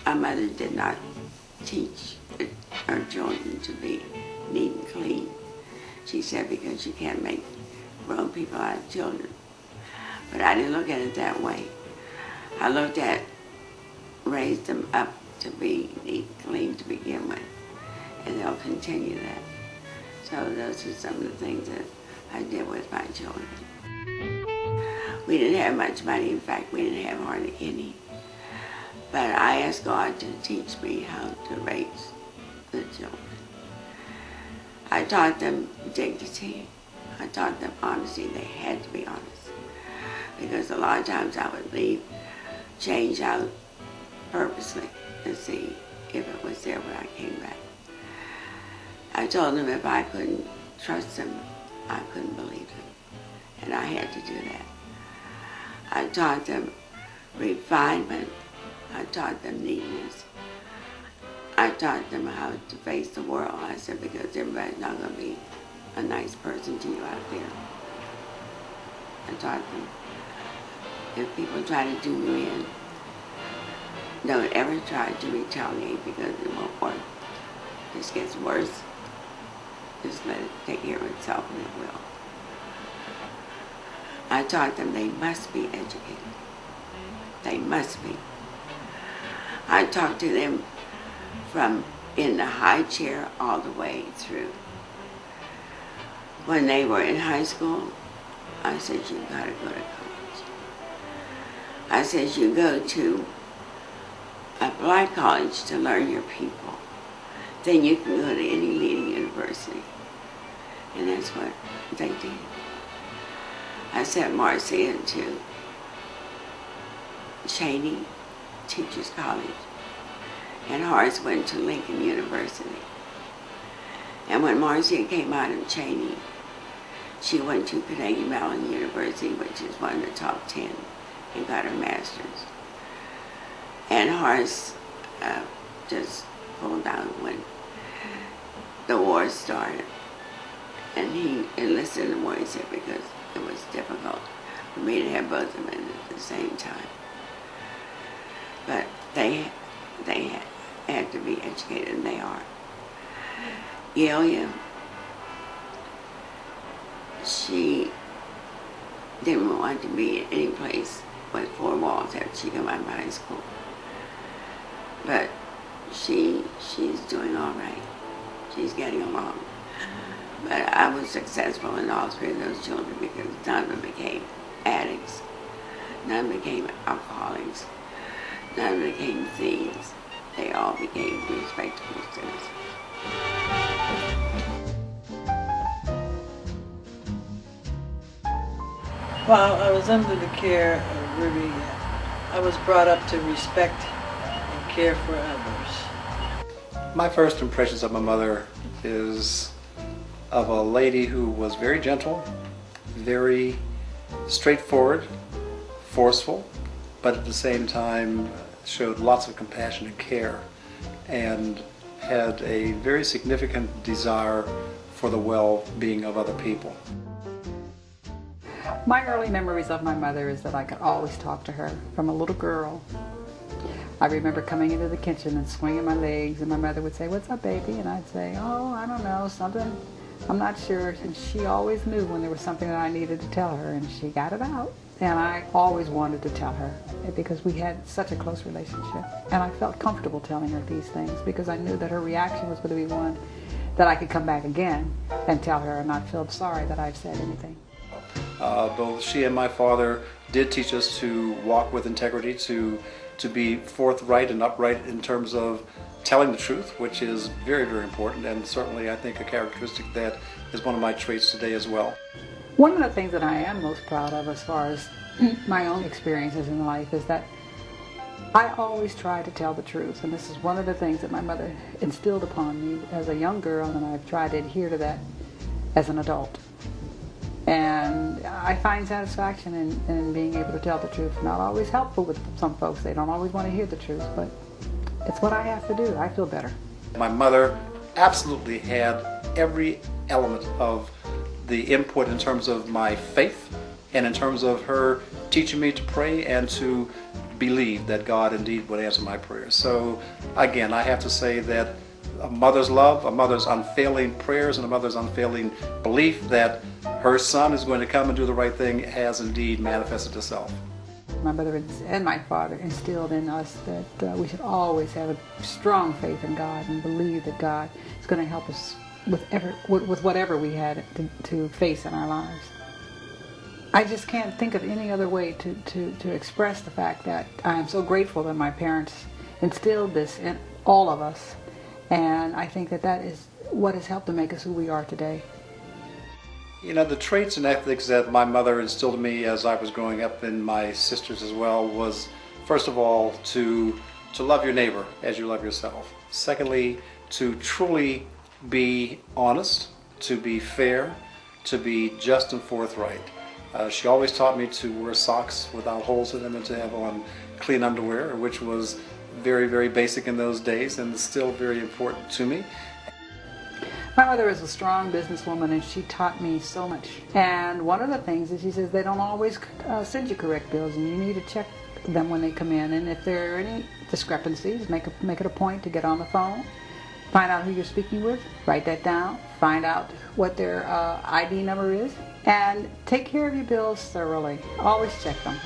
My mother did not teach her children to be neat and clean. She said because you can't make grown people out of children. But I didn't look at it that way. I looked at raise them up to be neat and clean to begin with, and they'll continue that. So those are some of the things that I did with my children. We didn't have much money. In fact, we didn't have hardly any. But I asked God to teach me how to raise the children. I taught them dignity. I taught them honesty. They had to be honest. Because a lot of times I would leave change out purposely to see if it was there when I came back. I told them if I couldn't trust them, I couldn't believe them. And I had to do that. I taught them refinement. I taught them neatness. I taught them how to face the world. I said, because everybody's not going to be a nice person to you out there. I taught them, if people try to do you in, don't ever try to retaliate because it won't work. This gets worse. Just let it take care of itself and it will. I taught them they must be educated. They must be. I talked to them from in the high chair all the way through. When they were in high school, I said, you gotta go to college. I said, you go to a black college to learn your people. Then you can go to any leading university. And that's what they did. I sent Marcia to Cheney Teachers College, and Horace went to Lincoln University. And when Marcia came out of Cheney, she went to Carnegie Mellon University, which is one of the top 10, and got her master's. And Horace just pulled out when the war started. And he enlisted in the war, he said, because it was difficult for me to have both of them at the same time. But they had to be educated, and they are. Gailya, she didn't want to be in any place with four walls after she came out of high school. But she's doing all right. She's getting along. But I was successful in all three of those children because none of them became addicts. None of them became alcoholics. None of them became thieves. They all became respectable citizens. While I was under the care of Ruby, I was brought up to respect and care for others. My first impressions of my mother is of a lady who was very gentle, very straightforward, forceful, but at the same time showed lots of compassion and care, and had a very significant desire for the well-being of other people. My early memories of my mother is that I could always talk to her from a little girl. I remember coming into the kitchen and swinging my legs, and my mother would say, "What's up, baby?" And I'd say, "Oh, I don't know, something, I'm not sure." And she always knew when there was something that I needed to tell her, and she got it out. And I always wanted to tell her because we had such a close relationship. And I felt comfortable telling her these things because I knew that her reaction was going to be one that I could come back again and tell her and not feel sorry that I've said anything. Both she and my father did teach us to walk with integrity, to be forthright and upright in terms of telling the truth, which is very, very important, and certainly I think a characteristic that is one of my traits today as well. One of the things that I am most proud of as far as my own experiences in life is that I always try to tell the truth, and this is one of the things that my mother instilled upon me as a young girl, and I've tried to adhere to that as an adult. And I find satisfaction in being able to tell the truth. Not always helpful with some folks. They don't always want to hear the truth, but it's what I have to do. I feel better. My mother absolutely had every element of the input in terms of my faith and in terms of her teaching me to pray and to believed that God indeed would answer my prayers. So again, I have to say that a mother's love, a mother's unfailing prayers, and a mother's unfailing belief that her son is going to come and do the right thing has indeed manifested itself. My mother and my father instilled in us that we should always have a strong faith in God and believe that God is going to help us with whatever we had to face in our lives. I just can't think of any other way to express the fact that I am so grateful that my parents instilled this in all of us. And I think that is what has helped to make us who we are today. You know, the traits and ethics that my mother instilled in me as I was growing up, and my sisters as well, was first of all to love your neighbor as you love yourself. Secondly, to truly be honest, to be fair, to be just and forthright. She always taught me to wear socks without holes in them and to have on clean underwear, which was very, very basic in those days and still very important to me. My mother is a strong businesswoman, and she taught me so much. And one of the things is she says they don't always send you correct bills, and you need to check them when they come in. And if there are any discrepancies, make it a point to get on the phone, find out who you're speaking with, write that down, find out what their ID number is, and take care of your bills thoroughly. Always check them.